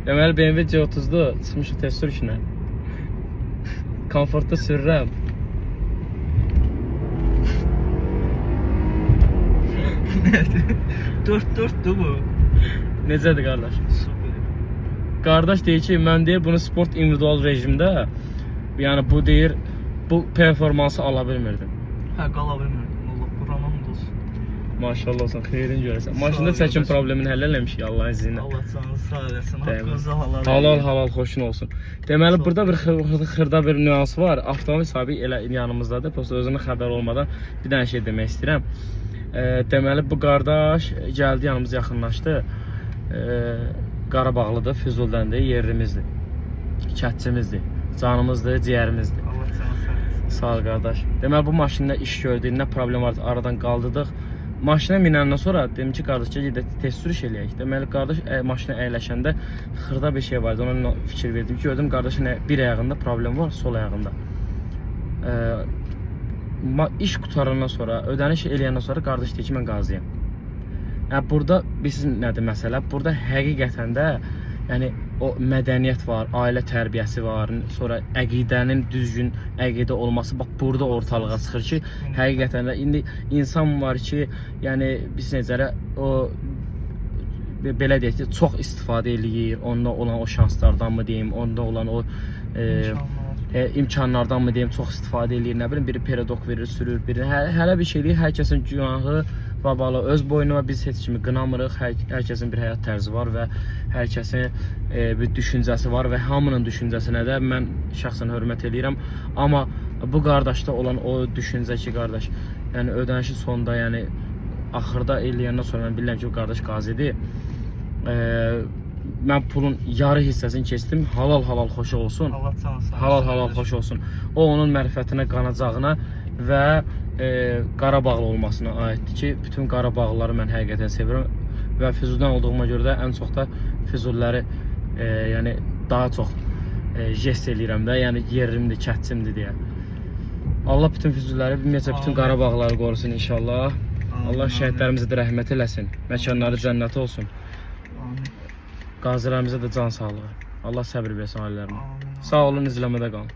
Deməli BMW C30'da çıxmışıq test sürüşünə. Komfortda sürürəm. Dört bu. Necədir qardaş? Super. Qardaş deyir ki, mən deyir bunu sport individual rejimdə, yəni bu deyir, bu performansı ala bilmirdim. Hə, qala bilmirdim. Allah Qur'anın olsun. Maşallah olsun, xeyrin görəsən. Sağ Maşında ol, çəkim qardaş. problemini həll eləmişik Allahın izni ilə. Allah canını sağ eləsin. Dəymə. Haqqınızda halal. Halal xoşun olsun. Deməli burada bir xırda bir nüans var. Avtomobil sahibi elə yanımızdadır. Prosta özünün xəbər olmadan bir dənə şey demək istəyirəm. Deməli bu qardaş gəldi, yanımıza yaxınlaşdı. Qarabağlıdır, Füzuldəndir, yerlimizdir. Kətçimizdir, canımızdır, ciyərimizdir. Allah canını sağ eləsin. Sağ ol qardaş. Deməli bu maşında iş gördük, nə problem vardı, aradan qaldırdıq. Maşına minəndən sonra dedim ki, qardaş gedək test sürüş eləyək. Deməli qardaş maşına əyləşəndə xırda bir şey vardı. Ona fikir verdim ki, gördüm qardaşın bir ayağında problem var, sol ayağında. İş qutarandan sonra, ödəniş eləyəndən sonra qardaş deyir ki, mən qazıyam. Yəni burada bizim nədir məsələ? Burada həqiqətən də yəni o mədəniyyət var, ailə tərbiyəsi var, sonra əqidənin düzgün əqidə olması bax burada ortalığa çıxır ki, həqiqətən də indi insan var ki, yəni biz necə o belə deyək ki, çox istifadə eləyir, onda olan o şanslardan mı deyim, onda olan o imkanlardan mı deyim, çox istifadə eləyir, nə bilim, biri peredok verir, sürür, biri hələ bir şey deyil, hər kəsin günahı babalı öz boynuna biz heç kimi qınamırıq, hər kəsin bir həyat tərzi var və hər kəsin bir düşüncəsi var və hamının düşüncəsinə də mən şəxsən hörmət eləyirəm, amma bu qardaşda olan o düşüncə ki, qardaş, yəni ödənişin sonunda, yəni axırda eləyəndən sonra mən bilirəm ki, o qardaş qazidir. Mən pulun yarı hissəsini keçdim, halal xoş olsun. Allah canını sağ eləsin. Halal xoş olsun. O onun mərifətinə, qanacağına və Qarabağlı olmasına aiddir ki, bütün Qarabağlıları mən həqiqətən sevirəm və Füzulidən olduğuma görə də ən çox da Füzuliləri yəni daha çox jest eləyirəm də, yəni yerlimdir, kətçimdir deyə. Allah bütün Füzuliləri, ümumiyyətlə bütün Qarabağlıları qorusun inşallah. Allah şəhidlərimizə də rəhmət eləsin, məkanları cənnət olsun. Qazilərimizə də can sağlığı. Allah səbir versin ailələrine. Sağ olun, izləmədə qalın.